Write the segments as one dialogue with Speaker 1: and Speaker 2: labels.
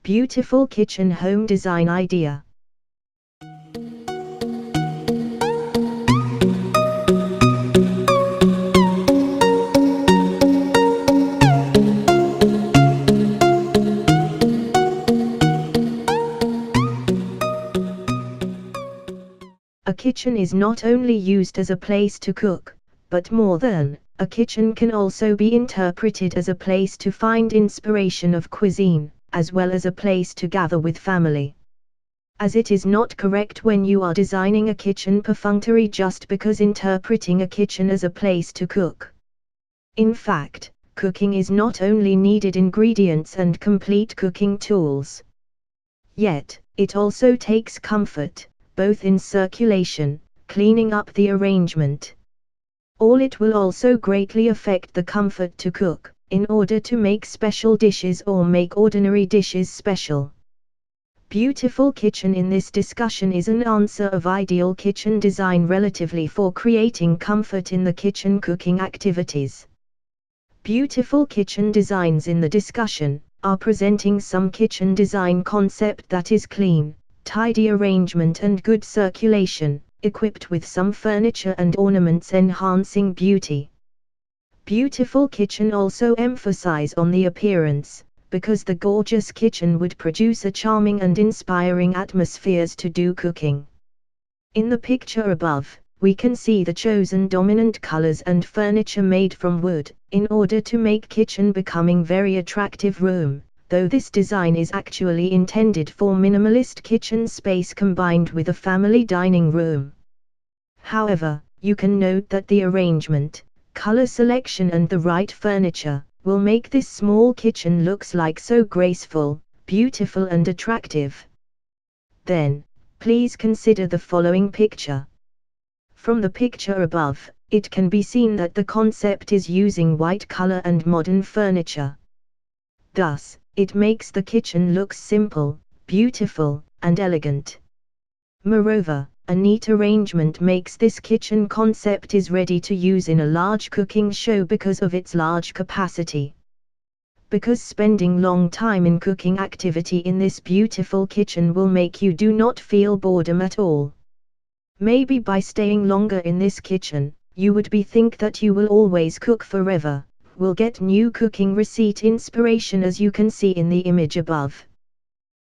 Speaker 1: Beautiful kitchen home design idea. A kitchen is not only used as a place to cook, but more than, a kitchen can also be interpreted as a place to find inspiration of cuisine, as well as a place to gather with family. As it is not correct when you are designing a kitchen perfunctory just because interpreting a kitchen as a place to cook. In fact, cooking is not only needed ingredients and complete cooking tools. Yet, it also takes comfort, both in circulation, cleaning up the arrangement. All it will also greatly affect the comfort to cook, in order to make special dishes or make ordinary dishes special. Beautiful kitchen in this discussion is an answer of ideal kitchen design relatively for creating comfort in the kitchen cooking activities. Beautiful kitchen designs in the discussion are presenting some kitchen design concept that is clean, tidy arrangement and good circulation, equipped with some furniture and ornaments enhancing beauty. Beautiful kitchen also emphasize on the appearance, because the gorgeous kitchen would produce a charming and inspiring atmospheres to do cooking. In the picture above, we can see the chosen dominant colors and furniture made from wood, in order to make kitchen becoming very attractive room, though this design is actually intended for minimalist kitchen space combined with a family dining room. However, you can note that the arrangement, color selection and the right furniture, will make this small kitchen looks like so graceful, beautiful and attractive. Then, please consider the following picture. From the picture above, it can be seen that the concept is using white color and modern furniture. Thus, it makes the kitchen look simple, beautiful, and elegant. Moreover, a neat arrangement makes this kitchen concept is ready to use in a large cooking show because of its large capacity. Because spending long time in cooking activity in this beautiful kitchen will make you do not feel boredom at all. Maybe by staying longer in this kitchen, you would be think that you will always cook forever, will get new cooking receipt inspiration as you can see in the image above.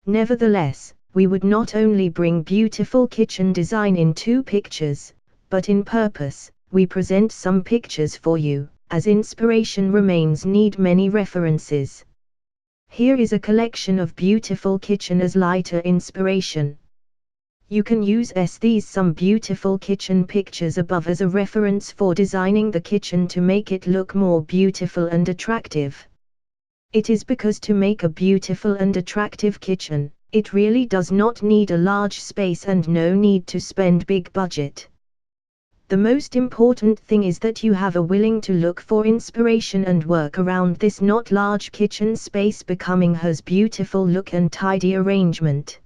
Speaker 1: Nevertheless, we would not only bring beautiful kitchen design in 2 pictures, but in purpose, we present some pictures for you, as inspiration remains need many references. Here is a collection of beautiful kitchen as lighter inspiration. You can use these some beautiful kitchen pictures above as a reference for designing the kitchen to make it look more beautiful and attractive. It is because to make a beautiful and attractive kitchen, it really does not need a large space and no need to spend big budget. The most important thing is that you have a willing to look for inspiration and work around this not large kitchen space becoming has beautiful look and tidy arrangement.